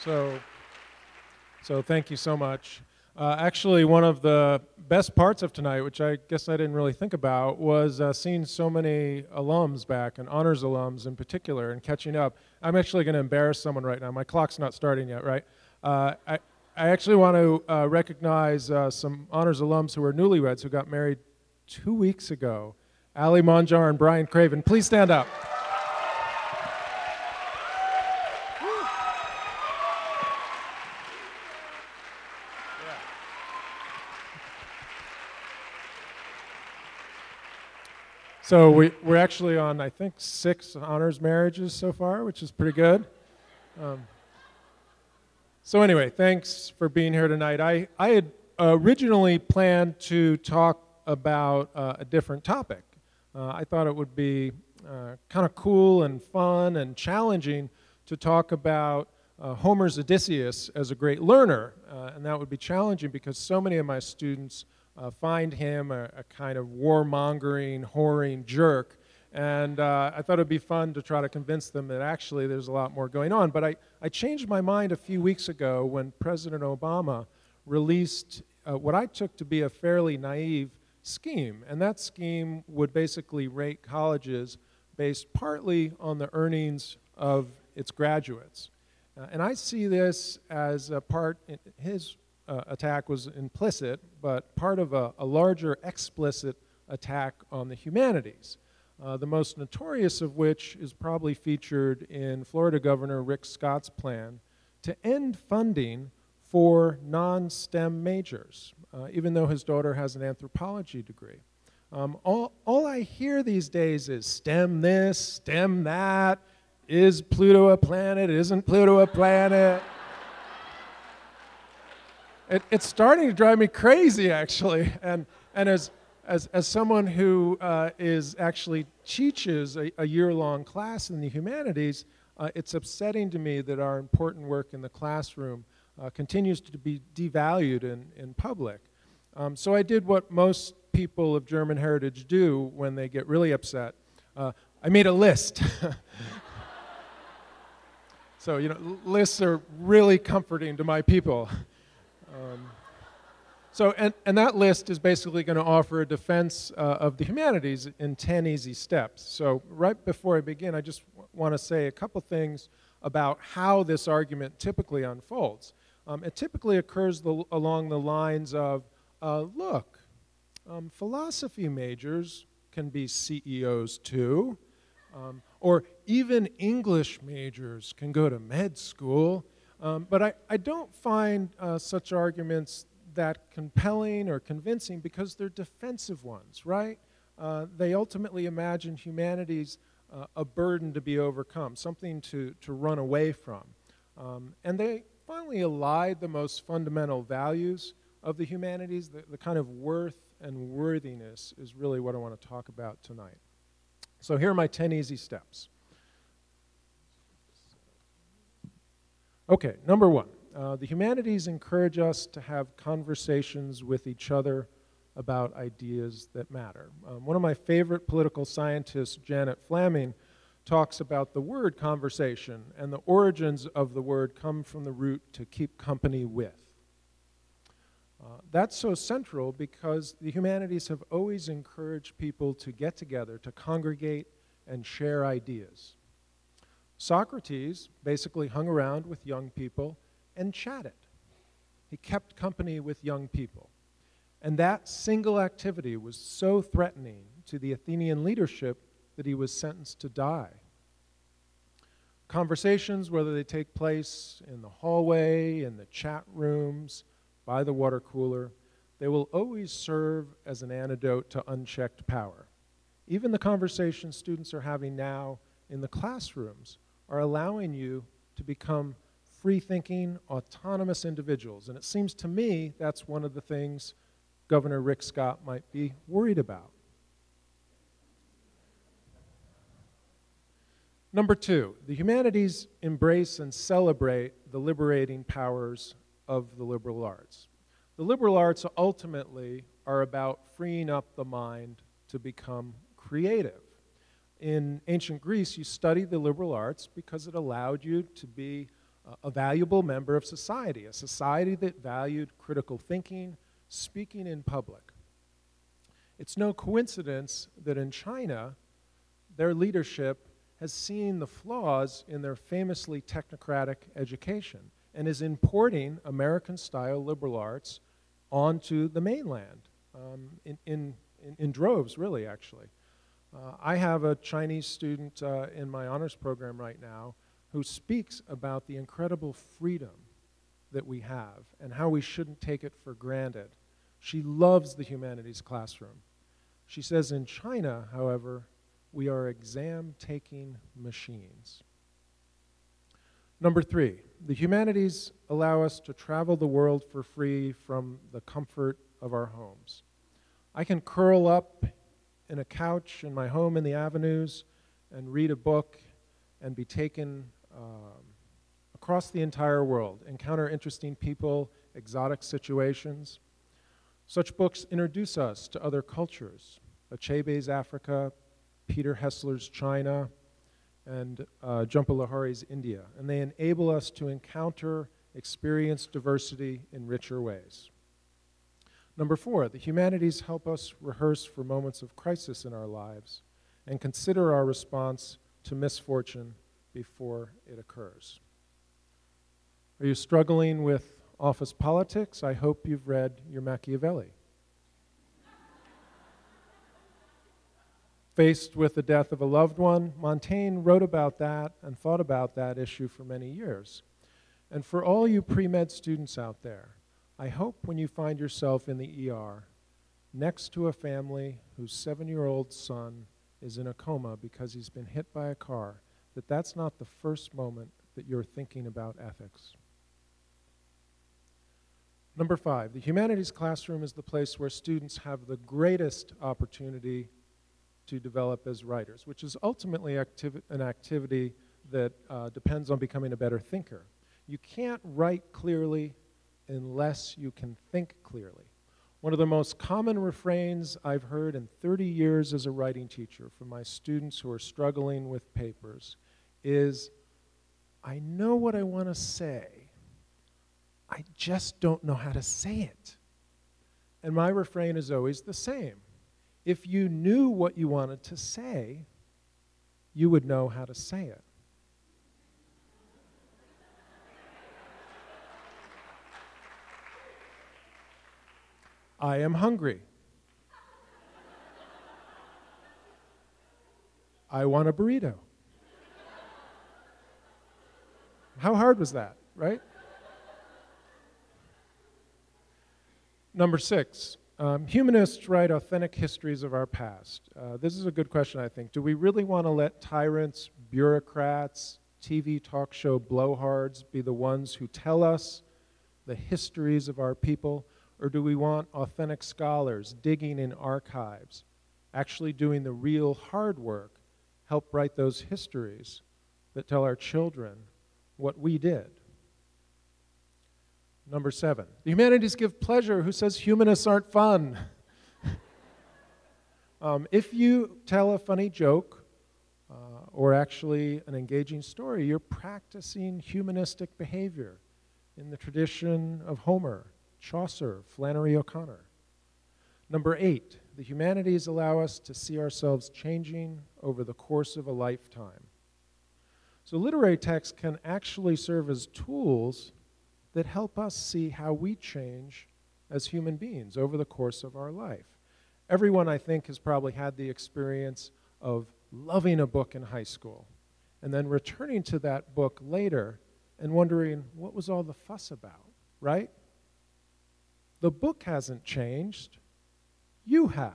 So, so thank you so much. Actually, one of the best parts of tonight, which I guess I didn't really think about, was seeing so many alums back, and honors alums in particular, and catching up. I'm actually going to embarrass someone right now. My clock's not starting yet, right? I actually want to recognize some honors alums who are newlyweds who got married 2 weeks ago. Ali Monjar and Brian Craven. Please stand up. So we're actually on, I think, 6 honors marriages so far, which is pretty good. So anyway, thanks for being here tonight. I had originally planned to talk about a different topic. I thought it would be kind of cool and fun and challenging to talk about Homer's Odysseus as a great learner. And that would be challenging because so many of my students find him a kind of warmongering, whoring jerk. And I thought it would be fun to try to convince them that actually there's a lot more going on. But I changed my mind a few weeks ago when President Obama released what I took to be a fairly naive scheme. And that scheme would basically rate colleges based partly on the earnings of its graduates. And I see this as a part, his attack was implicit, but part of a larger explicit attack on the humanities. The most notorious of which is probably featured in Florida Governor Rick Scott's plan to end funding for non-STEM majors, even though his daughter has an anthropology degree. All I hear these days is STEM this, STEM that, is Pluto a planet, isn't Pluto a planet? It's starting to drive me crazy, actually, and as someone who actually teaches a year-long class in the humanities, it's upsetting to me that our important work in the classroom continues to be devalued in public. So I did what most people of German heritage do when they get really upset. I made a list. So, you know, lists are really comforting to my people. And that list is basically going to offer a defense of the humanities in 10 easy steps. So right before I begin, I just want to say a couple things about how this argument typically unfolds. It typically occurs along the lines of, look, philosophy majors can be CEOs too, or even English majors can go to med school. But I don't find such arguments that compelling or convincing because they're defensive ones, right? They ultimately imagine humanities a burden to be overcome, something to run away from. And they finally elide the most fundamental values of the humanities, the kind of worth and worthiness is really what I want to talk about tonight. So here are my 10 easy steps. Okay, number 1. The humanities encourage us to have conversations with each other about ideas that matter. One of my favorite political scientists, Janet Flaming, talks about the word conversation, and the origins of the word come from the root to keep company with. That's so central because the humanities have always encouraged people to get together, to congregate and share ideas. Socrates basically hung around with young people and chatted. He kept company with young people. And that single activity was so threatening to the Athenian leadership that he was sentenced to die. Conversations, whether they take place in the hallway, in the chat rooms, by the water cooler, they will always serve as an antidote to unchecked power. Even the conversations students are having now in the classrooms are allowing you to become free-thinking, autonomous individuals. And it seems to me that's one of the things Governor Rick Scott might be worried about. Number 2, the humanities embrace and celebrate the liberating powers of the liberal arts. The liberal arts ultimately are about freeing up the mind to become creative. In ancient Greece, you studied the liberal arts because it allowed you to be a valuable member of society, a society that valued critical thinking, speaking in public. It's no coincidence that in China, their leadership has seen the flaws in their famously technocratic education and is importing American-style liberal arts onto the mainland in droves, really, actually. I have a Chinese student in my honors program right now who speaks about the incredible freedom that we have and how we shouldn't take it for granted. She loves the humanities classroom. She says in China, however, we are exam-taking machines. Number 3, the humanities allow us to travel the world for free from the comfort of our homes. I can curl up in a couch in my home in the avenues and read a book and be taken across the entire world, encounter interesting people, exotic situations. Such books introduce us to other cultures, Achebe's Africa, Peter Hessler's China, and Jhumpa Lahiri's India, and they enable us to encounter, experience diversity in richer ways. Number 4, the humanities help us rehearse for moments of crisis in our lives and consider our response to misfortune before it occurs. Are you struggling with office politics? I hope you've read your Machiavelli. Faced with the death of a loved one, Montaigne wrote about that and thought about that issue for many years. And for all you pre-med students out there, I hope when you find yourself in the ER next to a family whose 7-year-old son is in a coma because he's been hit by a car, that's not the first moment that you're thinking about ethics. Number 5, the humanities classroom is the place where students have the greatest opportunity to develop as writers, which is ultimately an activity that depends on becoming a better thinker. You can't write clearly unless you can think clearly. One of the most common refrains I've heard in 30 years as a writing teacher from my students who are struggling with papers is, I know what I want to say, I just don't know how to say it. And my refrain is always the same. If you knew what you wanted to say, you would know how to say it. I am hungry. I want a burrito. How hard was that, right? Number 6, humanists write authentic histories of our past. This is a good question, I think. Do we really want to let tyrants, bureaucrats, TV talk show blowhards be the ones who tell us the histories of our people? Or do we want authentic scholars digging in archives, actually doing the real hard work, help write those histories that tell our children what we did? Number 7, the humanities give pleasure. Who says humanists aren't fun? If you tell a funny joke or actually an engaging story, you're practicing humanistic behavior in the tradition of Homer, Chaucer, Flannery O'Connor. Number 8, the humanities allow us to see ourselves changing over the course of a lifetime. So literary texts can actually serve as tools that help us see how we change as human beings over the course of our life. Everyone, I think, has probably had the experience of loving a book in high school and then returning to that book later and wondering, what was all the fuss about, right? The book hasn't changed. You have,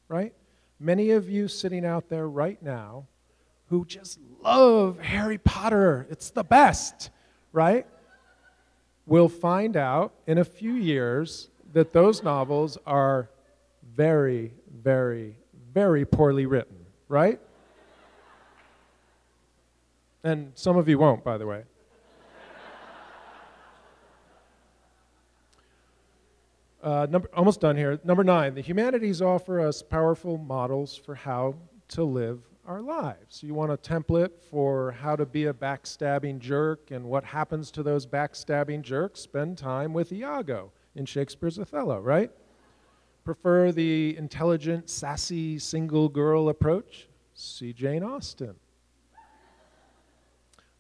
right? Many of you sitting out there right now who just love Harry Potter, it's the best, right? Will find out in a few years that those novels are very, very, very poorly written, right? And some of you won't, by the way. Almost done here. Number 9, the humanities offer us powerful models for how to live our lives. You want a template for how to be a backstabbing jerk and what happens to those backstabbing jerks? Spend time with Iago in Shakespeare's Othello, right? Prefer the intelligent, sassy, single girl approach? See Jane Austen.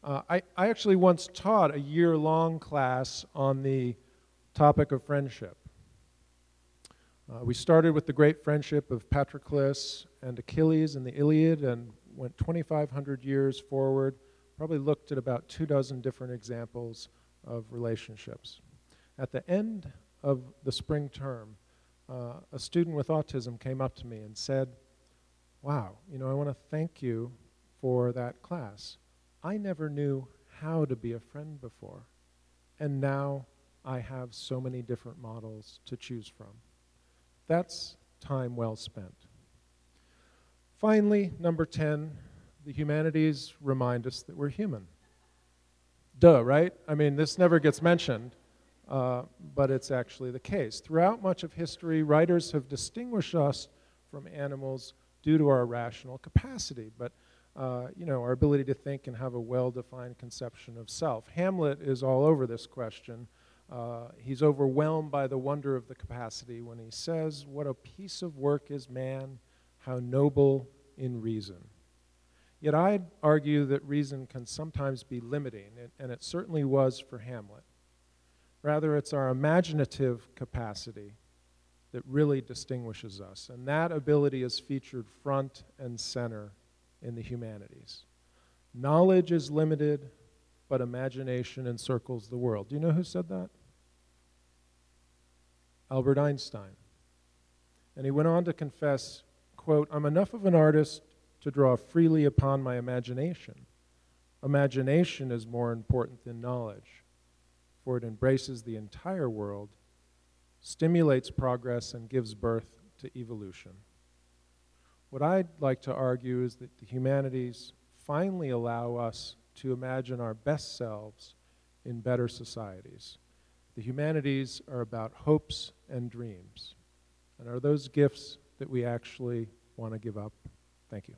I actually once taught a year-long class on the topic of friendship. We started with the great friendship of Patroclus and Achilles in the Iliad and went 2,500 years forward, probably looked at about 24 different examples of relationships. At the end of the spring term, a student with autism came up to me and said, "Wow, I want to thank you for that class. I never knew how to be a friend before, and now I have so many different models to choose from." That's time well spent. Finally, number 10, the humanities remind us that we're human. Duh, right? I mean, this never gets mentioned, but it's actually the case. Throughout much of history, writers have distinguished us from animals due to our rational capacity, but our ability to think and have a well-defined conception of self. Hamlet is all over this question. He's overwhelmed by the wonder of the capacity when he says, "What a piece of work is man, how noble in reason." Yet I'd argue that reason can sometimes be limiting, and it certainly was for Hamlet. Rather, it's our imaginative capacity that really distinguishes us, and that ability is featured front and center in the humanities. Knowledge is limited, but imagination encircles the world. Do you know who said that? Albert Einstein. And he went on to confess, quote, "I'm enough of an artist to draw freely upon my imagination. Imagination is more important than knowledge, for it embraces the entire world, stimulates progress, and gives birth to evolution." What I'd like to argue is that the humanities finally allow us to imagine our best selves in better societies. The humanities are about hopes and dreams. And are those gifts that we actually want to give up? Thank you.